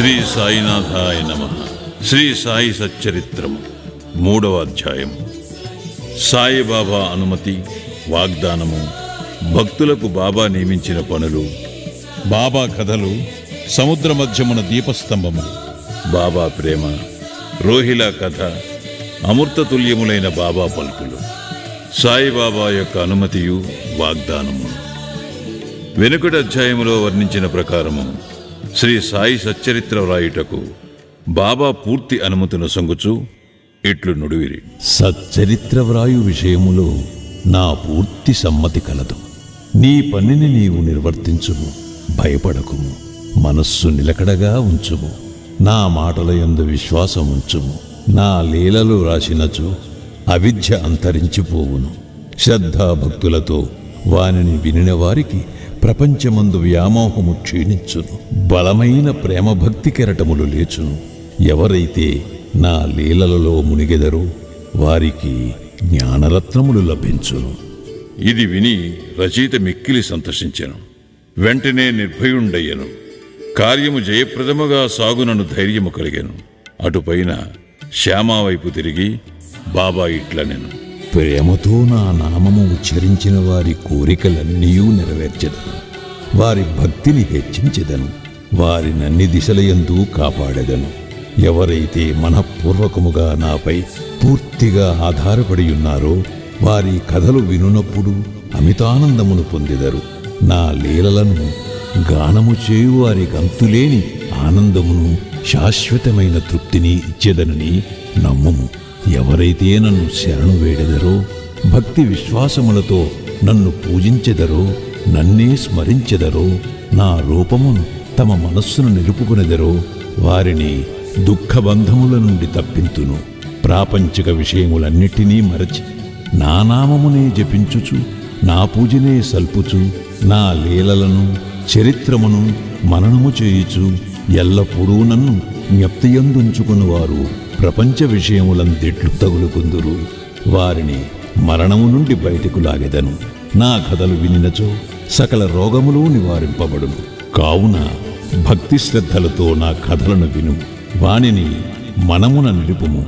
శ్రీ సాయినాథాయ నమః. శ్రీ సాయి సచ్చరిత్రము 3వ అధ్యాయం. సాయిబాబా అనుమతి, వాగ్దానము, భక్తులకు బాబా నియమించిన పనులు, బాబా కథలు, సముద్ర మధ్యమున దీపస్తంభములు, బాబా ప్రేమ, రోహిలా కథ, అమృతతుల్యములైన బాబా పలుకులు, సాయిబాబా యొక్క అనుమతియు వాగ్దానము. వెనుకటి అధ్యాయములో వర్ణించిన ప్రకారము శ్రీ సాయి సచ్చరిత్ర వ్రాయుటకు బాబా పూర్తి అనుమతిని సొంగుచు ఇట్లు నుడివిరి. సచ్చరిత్ర వ్రాయు విషయములో నా పూర్తి సమ్మతి కలదు. నీ పనిని నీవు నిర్వర్తించుము, భయపడకుము, మనస్సు నిలకడగా ఉంచుము, నా మాటల యందు విశ్వాసం ఉంచుము. నా లీలలు రాసినచు అవిద్య అంతరించిపోవును. శ్రద్ధాభక్తులతో వానిని వినిన వారికి ప్రపంచమందు వ్యామోహము క్షీణించును. బలమైన ప్రేమభక్తి కెరటములు లేచును. ఎవరైతే నా లీలలలో మునిగెదరో వారికి జ్ఞానరత్నములు లభించును. ఇది విని రచయిత మిక్కిలి సంతోషించెను. వెంటనే నిర్భయుండయ్యను. కార్యము జయప్రదముగా సాగునను ధైర్యము కలిగెను. అటుపైన శ్యామా వైపు తిరిగి బాబా ఇట్లనెను. ప్రేమతో నా నామము ఉచ్చరించిన వారి కోరికలన్నీ నెరవేర్చెదను. వారి భక్తిని హెచ్చించెదను. వారినన్ని దిశలయందు కాపాడెదను. ఎవరైతే మనఃపూర్వకముగా నాపై పూర్తిగా ఆధారపడి ఉన్నారో వారి కథలు వినునప్పుడు అమితానందమును పొందెదరు. నా లీలలను గానము చేయు వారి గంతులేని ఆనందమును, శాశ్వతమైన తృప్తిని ఇచ్చెదనని నమ్ముము. ఎవరైతే నన్ను శరణు వేడెదరో, భక్తి విశ్వాసములతో నన్ను పూజించెదరో, నన్నే స్మరించెదరో, నా రూపమును తమ మనస్సును నిలుపుకునెదరో వారిని దుఃఖబంధముల నుండి తప్పింతును. ప్రాపంచిక విషయములన్నిటినీ మరచి నా నామమునే జపించుచు, నా పూజనే సల్పుచు, నా లీలలను చరిత్రమును మననము చేయుచు ఎల్లప్పుడూ నన్ను జ్ఞప్తియందుంచుకుని వారు ప్రపంచ విషయములందెట్లు తగులుకుందురు. వారిని మరణము నుండి బయటకు లాగెదను. నా కథలు వినినచో సకల రోగములు నివారింపబడును. కావున భక్తి శ్రద్ధలతో నా కథలను విను. వానిని మనమున నిలుపుము.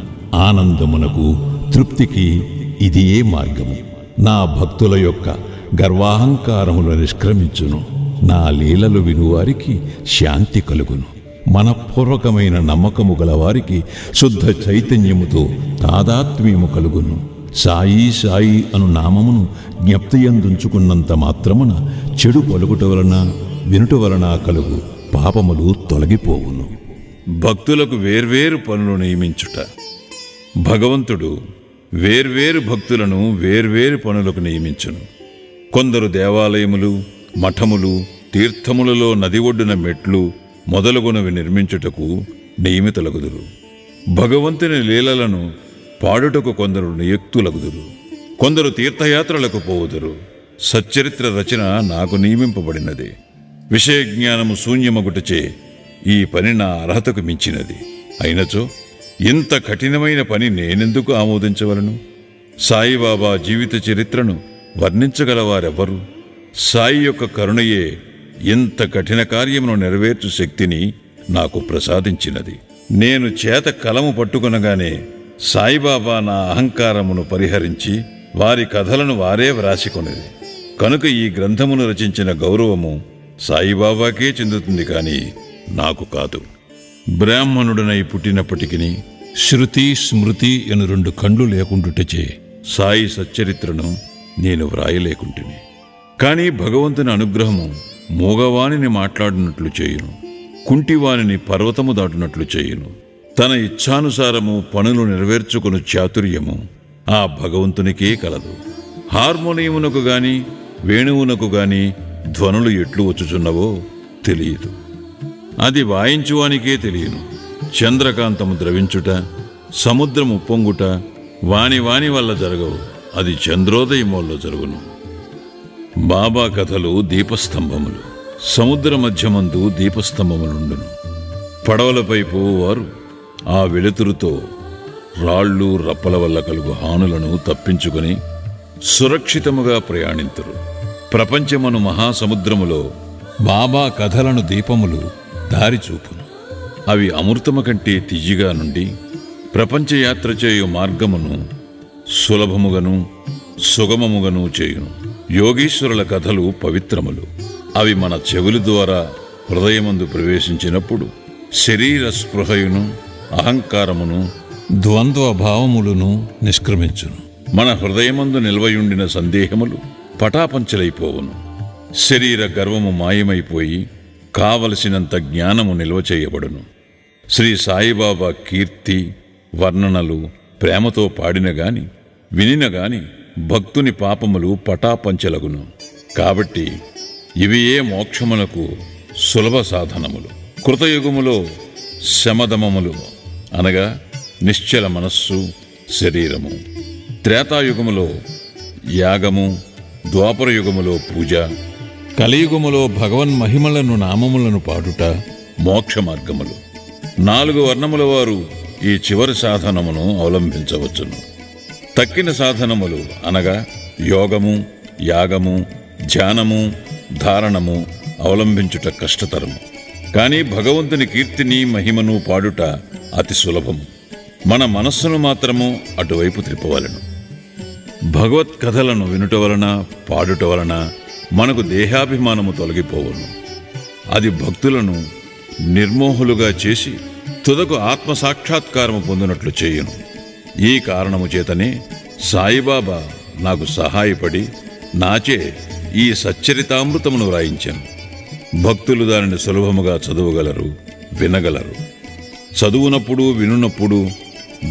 ఆనందమునకు, తృప్తికి ఇదియే మార్గము. నా భక్తుల యొక్క గర్వాహంకారములు నిష్క్రమించును. నా లీలలు వినువారికి శాంతి కలుగును. మనఃపూర్వకమైన నమ్మకము గలవారికి శుద్ధ చైతన్యముతో తాదాత్మ్యము కలుగును. సాయి సాయి అను నామమును జ్ఞప్తియందుంచుకున్నంత మాత్రమున చెడు పలుకుట వలన, వినుట వలన కలుగు పాపములు తొలగిపోవును. భక్తులకు వేర్వేరు పనులు నియమించుట. భగవంతుడు వేర్వేరు భక్తులను వేర్వేరు పనులకు నియమించును. కొందరు దేవాలయములు, మఠములు, తీర్థములలో నది ఒడ్డున మెట్లు మొదలగునవి నిర్మించుటకు నియమితులగుదురు. భగవంతుని లీలలను పాడుటకు కొందరు నియుక్తులగుదురు. కొందరు తీర్థయాత్రలకు పోవుదురు. సచ్చరిత్ర రచన నాకు నియమింపబడినది. విషయజ్ఞానము శూన్యమగుటచే ఈ పని నా అర్హతకు మించినది. అయినచో ఇంత కఠినమైన పని నేనెందుకు ఆమోదించవలను? సాయిబాబా జీవిత చరిత్రను వర్ణించగలవారెవ్వరు? సాయి యొక్క కరుణయే ఇంత కఠిన కార్యమును నెరవేర్చు శక్తిని నాకు ప్రసాదించినది. నేను చేత కలము పట్టుకునగానే సాయిబాబా నా అహంకారమును పరిహరించి వారి కథలను వారే వ్రాసికొనిది. కనుక ఈ గ్రంథమును రచించిన గౌరవము సాయిబాబాకే చెందుతుంది, కాని నాకు కాదు. బ్రాహ్మణుడనై పుట్టినప్పటికీ శృతి, స్మృతి అను 2 కండ్లు లేకుండుటచే సాయి సచ్చరిత్రను నేను వ్రాయలేకుంటుని. కానీ భగవంతుని అనుగ్రహము మూగవానిని మాట్లాడినట్లు చేయును, కుంటివానిని పర్వతము దాటునట్లు చేయును. తన ఇచ్ఛానుసారము పనులు నెరవేర్చుకుని చాతుర్యము ఆ భగవంతునికే కలదు. హార్మోనియమునకు గాని వేణువునకు గాని ధ్వనులు ఎట్లు వచ్చుచున్నవో తెలియదు. అది వాయించువానికే తెలియను. చంద్రకాంతము ద్రవించుట, సముద్రము పొంగుట వాని వాని వల్ల జరగవు. అది చంద్రోదయములో జరుగును. బాబా కథలు దీపస్తంభములు. సముద్ర మధ్యమందు దీపస్తంభములుండును. పడవలపై పోవారు ఆ వెలుతురుతో రాళ్ళు, రప్పల వల్ల కలుగు హానులను తప్పించుకొని సురక్షితముగా ప్రయాణింతురు. ప్రపంచమను మహాసముద్రములో బాబా కథలను దీపములు దారిచూపును. అవి అమృతము కంటే తియ్యగా నుండి ప్రపంచయాత్ర చేయు మార్గమును సులభముగను సుగమముగను చేయును. యోగీశ్వరుల కథలు పవిత్రములు. అవి మన చెవుల ద్వారా హృదయమందు ప్రవేశించినప్పుడు శరీర స్పృహయును అహంకారమును ద్వంద్వ భావములను నిష్క్రమించును. మన హృదయమందు నిల్వయుండిన సందేహములు పటాపంచలైపోవును. శరీర గర్వము మాయమైపోయి కావలసినంత జ్ఞానము నిల్వ చేయబడును. శ్రీ సాయిబాబా కీర్తి వర్ణనలు ప్రేమతో పాడినగాని వినినగాని భక్తుని పాపములు పటాపంచలగును. కాబట్టి ఇవియే మోక్షమునకు సులభ సాధనములు. కృతయుగములో శమదమములు అనగా నిశ్చల మనస్సు శరీరము, త్రేతాయుగములో యాగము, ద్వాపరయుగములో పూజ, కలియుగములో భగవన్మహిమలను నామములను పాడుట మోక్ష మార్గములు. 4 వర్ణముల వారు ఈ చివరి సాధనమును అవలంబించవచ్చును. తక్కిన సాధనములు అనగా యోగము, యాగము, ధ్యానము, ధారణము అవలంబించుట కష్టతరము. కానీ భగవంతుని కీర్తిని మహిమను పాడుట అతి సులభము. మన మనస్సును మాత్రము అటువైపు త్రిప్పవలెను. భగవత్ కథలను వినుట వలన పాడుట వలన మనకు దేహాభిమానము తొలగిపోవును. అది భక్తులను నిర్మోహులుగా చేసి తుదకు ఆత్మసాక్షాత్కారము పొందినట్లు చేయును. ఈ కారణము చేతనే సాయిబాబా నాకు సహాయపడి నాచే ఈ సచ్చరితామృతమును వ్రాయించాను. భక్తులు దానిని సులభముగా చదువగలరు, వినగలరు. చదువునప్పుడు వినున్నప్పుడు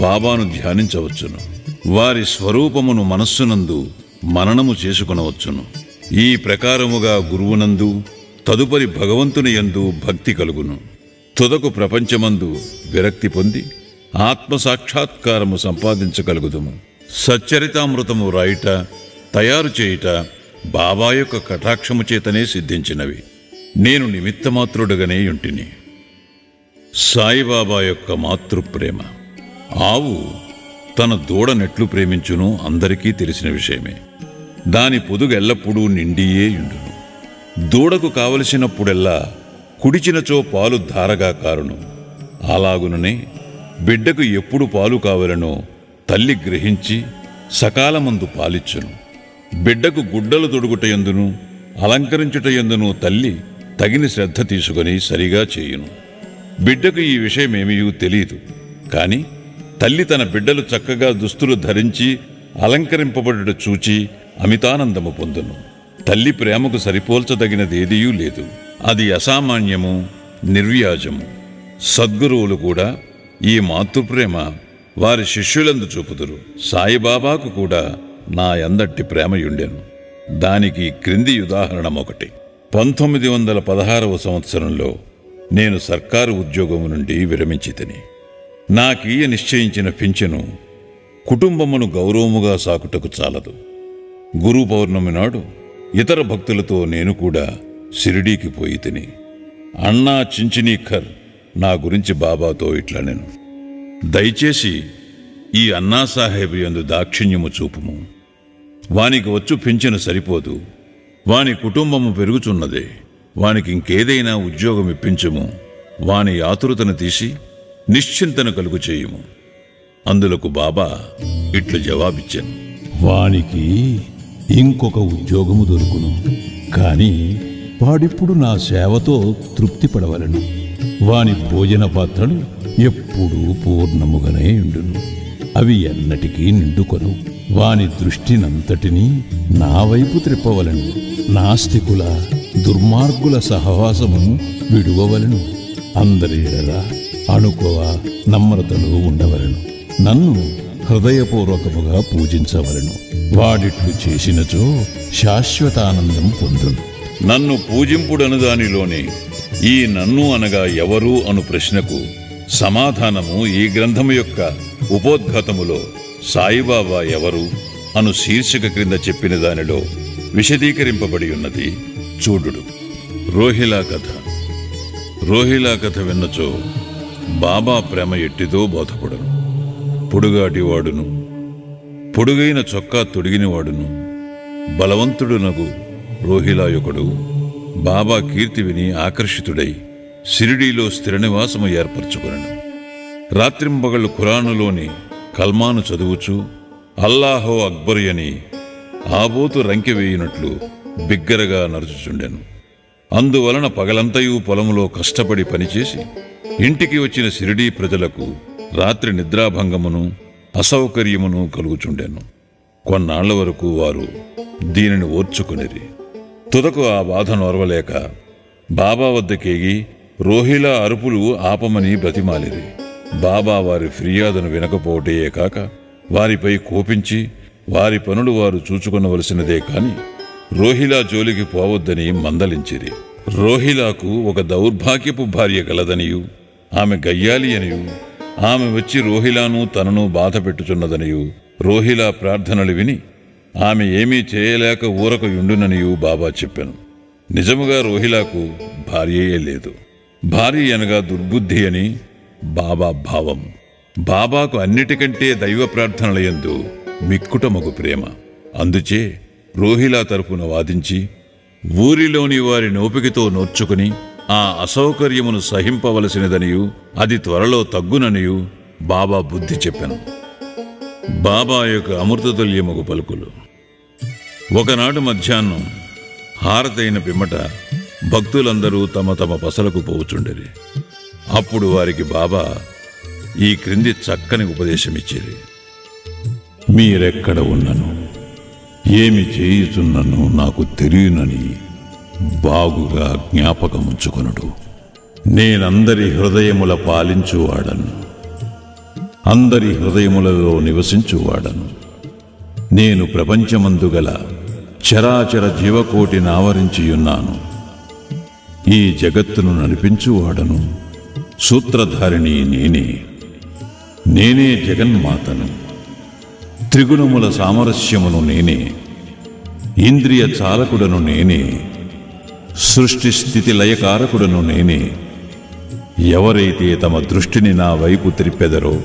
బాబాను ధ్యానించవచ్చును. వారి స్వరూపమును మనస్సునందు మననము చేసుకునవచ్చును. ఈ ప్రకారముగా గురువునందు తదుపరి భగవంతుని యందు భక్తి కలుగును. తుదకు ప్రపంచమందు విరక్తి పొంది ఆత్మసాక్షాత్కారము సంపాదించగలుగుదుము. సచ్చరితామృతము రాయుట, తయారు చేయుట బాబా యొక్క కటాక్షము చేతనే సిద్ధించినవి. నేను నిమిత్తమాత్రుడుగానే యుంటిని. సాయిబాబా యొక్క మాతృప్రేమ. ఆవు తన దూడనెట్లు ప్రేమించునో అందరికీ తెలిసిన విషయమే. దాని పొదుగెల్లప్పుడూ నిండియే యుండును. దూడకు కావలసినప్పుడెల్లా కుడిచినచో పాలు ధారగా కారును. అలాగుననే బిడ్డకు ఎప్పుడు పాలు కావలనో తల్లి గ్రహించి సకాలమందు పాలిచ్చును. బిడ్డకు గుడ్డలు తొడుగుటయందును అలంకరించుటయందును తల్లి తగిన శ్రద్ధ తీసుకుని సరిగా చేయును. బిడ్డకు ఈ విషయమేమీ తెలియదు. కాని తల్లి తన బిడ్డలు చక్కగా దుస్తులు ధరించి అలంకరింపబడుట చూచి అమితానందము పొందును. తల్లి ప్రేమకు సరిపోల్చదగినదేదియూ లేదు. అది అసామాన్యము, నిర్వ్యాజము. సద్గురువులు కూడా ఈ మాతృప్రేమ వారి శిష్యులందు చూపుదురు. సాయిబాబాకు కూడా నా యందట్టి ప్రేమయుండెను. దానికి క్రింది ఉదాహరణమొకటి. 1916వ సంవత్సరంలో నేను సర్కారు ఉద్యోగము నుండి విరమించితిని. నాకీయ నిశ్చయించిన పింఛను కుటుంబమును గౌరవముగా సాకుటకు చాలదు. గురు పౌర్ణమి నాడు ఇతర భక్తులతో నేను కూడా షిరిడీకి పోయి తిని. అన్నా చించినీఖర్ నా గురించి బాబాతో ఇట్లనెను: దయచేసి ఈ అన్నాసాహెబ్ యందు దాక్షిణ్యము చూపుము. వానికి వచ్చు పింఛను సరిపోదు. వాని కుటుంబము పెరుగుచున్నదే. వానికి ఇంకేదైనా ఉద్యోగం ఇప్పించుము. వాని ఆతురతను తీసి నిశ్చింతను కలుగు చేయుము. అందులకు బాబా ఇట్లు జవాబిచ్చాను: వానికి ఇంకొక ఉద్యోగము దొరుకును. కాని వాడిప్పుడు నా సేవతో తృప్తి పడవలను. వాని భోజన పాత్రలు ఎప్పుడూ పూర్ణముగానే ఉండును. అవి ఎన్నటికీ నిండుకొను. వాని దృష్టినంతటినీ నా వైపు త్రిప్పవలను. నాస్తికుల దుర్మార్గుల సహవాసమును విడువవలను. అందరి ఎడల అణుకువ నమ్రతలు ఉండవలను. నన్ను హృదయపూర్వకముగా పూజించవలను. వాడిట్లు చేసినచో శాశ్వతానందం పొందును. నన్ను పూజింపుడను దానిలోనే ఈ నన్ను అనగా ఎవరు అను ప్రశ్నకు సమాధానము ఈ గ్రంథము యొక్క ఉపోద్ఘాతములో సాయిబాబా ఎవరు అను శీర్షిక క్రింద చెప్పిన దానిలో విశదీకరింపబడి ఉన్నది. చూడుడు. రోహిలా కథ. రోహిలా కథ విన్నచో బాబా ప్రేమ ఎట్టిదో బోధపడను. పొడుగాటివాడును, పొడుగైన చొక్కా తొడిగినవాడును, బలవంతుడునగు రోహిలాయొకడు బాబా కీర్తి విని ఆకర్షితుడై షిరిడీలో స్థిర నివాసము ఏర్పరచుకొనెను. రాత్రింబగళ్ళు ఖురానులోని కల్మాను చదువుచూ అల్లాహో అక్బర్ అని ఆబోతు రంకె వేయునట్లు బిగ్గరగా నరుచుచుండెను. అందువలన పగలంతయూ పొలములో కష్టపడి పనిచేసి ఇంటికి వచ్చిన షిరిడీ ప్రజలకు రాత్రి నిద్రాభంగమును అసౌకర్యమును కలుగుచుండెను. కొన్నాళ్ల వరకు వారు దీనిని ఓర్చుకునిరి. తుదకు ఆ బాధను ఓర్వలేక బాబా వద్దకేగి రోహిలా అరుపులు ఆపమని బ్రతిమాలిరి. బాబా వారి ఫిర్యాదును వినకపోవటయే కాక వారిపై కోపించి వారి పనులు వారు చూచుకొనవలసినదే కాని రోహిలా జోలికి పోవద్దని మందలించిరి. రోహిలాకు ఒక దౌర్భాగ్యపు భార్య గలదనియు, ఆమె గయ్యాలి అనియు, ఆమె వచ్చి రోహిలాను తనను బాధ పెట్టుచున్నదనియు రోహిలా ప్రార్థనలు విని ఆమె ఏమీ చేయలేక ఊరకు యుండుననియు బాబా చెప్పెను. నిజముగా రోహిలాకు భార్యయే లేదు. భార్య అనగా దుర్బుద్ధి అని బాబా భావం. బాబాకు అన్నిటికంటే దైవ ప్రార్థనలయందు మిక్కుటమగు ప్రేమ. అందుచే రోహిలా తరపున వాదించి ఊరిలోని వారి నోపికతో నోర్చుకుని ఆ అసౌకర్యమును సహింపవలసినదనియు అది త్వరలో తగ్గుననియు బాబా బుద్ధి చెప్పెను. బాబా యొక్క అమృతతుల్యమగు పలుకులు. ఒకనాడు మధ్యాహ్నం హారతైన పిమ్మట భక్తులందరూ తమ తమ పసలకు పోవుచుండిరి. అప్పుడు వారికి బాబా ఈ క్రింది చక్కని ఉపదేశమిచ్చిరి. మీరెక్కడ ఉన్నను, ఏమి చేయుచున్నను నాకు తెలియనని బాగుగా జ్ఞాపకముంచుకొనుడు. నేనందరి హృదయముల పాలించువాడను, అందరి హృదయములలో నివసించువాడను. నేను ప్రపంచమందు గల చరాచర జీవకోటిని ఆవరించియున్నాను. ఈ జగత్తును నడిపించువాడను, సూత్రధారిణి నేనే. నేనే జగన్మాతను. త్రిగుణముల సామరస్యమును నేనే. ఇంద్రియ చాలకుడను నేనే. సృష్టి స్థితి లయకారకుడను నేనే. ఎవరైతే తమ దృష్టిని నా వైపు త్రిప్పెదరో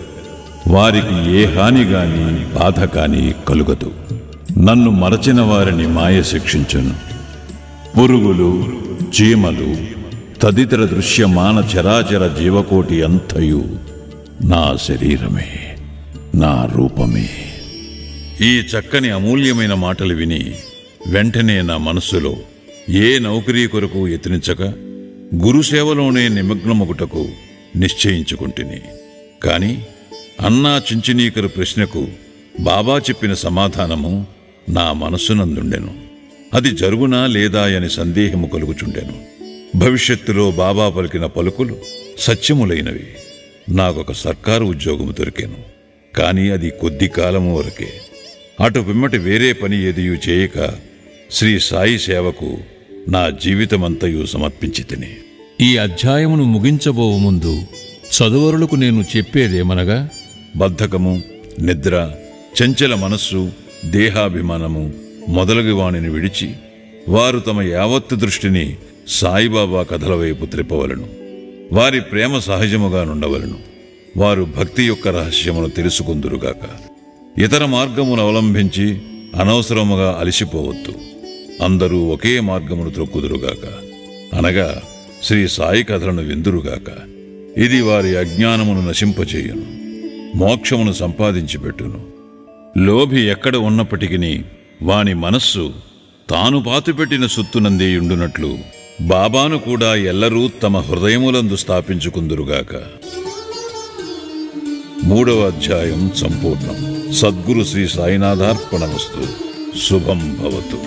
వారికి ఏ హాని గాని బాధ కాని కలుగదు. నన్ను మరచిన వారిని మాయ శిక్షించును. పురుగులు, చీమలు తదితర దృశ్యమాన చరాచర జీవకోటి అంతయు నా శరీరమే, నా రూపమే. ఈ చక్కని అమూల్యమైన మాటలు విని వెంటనే నా మనస్సులో ఏ నౌకరీ కొరకు యత్నించక గురుసేవలోనే నిమగ్నమొగుటకు నిశ్చయించుకుంటుని. కాని అన్నా చించినీకరు ప్రశ్నకు బాబా చెప్పిన సమాధానము నా మనస్సునందుండెను. అది జరుగునా లేదా అని సందేహము కలుగుచుండెను. భవిష్యత్తులో బాబా పలికిన పలుకులు సత్యములైనవి. నాకొక సర్కారు ఉద్యోగము దొరికెను. కాని అది కొద్ది కాలము వరకే. అటు పిమ్మటి వేరే పని ఏదియూ చేయక శ్రీ సాయి సేవకు నా జీవితమంతయు సమర్పించి తిని. ఈ అధ్యాయమును ముగించబోవు ముందు చదువరులకు నేను చెప్పేదేమనగా, బద్ధకము, నిద్ర, చంచల మనస్సు, దేహాభిమానము మొదలగు వాణిని విడిచి వారు తమ యావత్తు దృష్టిని సాయిబాబా కథల వైపు త్రిప్పవలను. వారి ప్రేమ సహజముగా నుండవలను. వారు భక్తి యొక్క రహస్యమును తెలుసుకుందురుగాక. ఇతర మార్గమును అవలంబించి అనవసరముగా అలసిపోవద్దు. అందరూ ఒకే మార్గమును త్రొక్కుదురుగాక, అనగా శ్రీ సాయి కథలను విందురుగాక. ఇది వారి అజ్ఞానమును నశింపచేయును, మోక్షమును సంపాదించి పెట్టును. లోభి ఎక్కడ ఉన్నప్పటికీ వాని మనస్సు తాను పాతుపెట్టిన సుత్తునందేయుండునట్లు బాబాను కూడా ఎల్లరూ తమ హృదయములందు స్థాపించుకుందురుగాక. 3వ అధ్యాయం సంపూర్ణం. సద్గురు శ్రీ సాయినాథార్పణమస్తు. శుభం భవతు.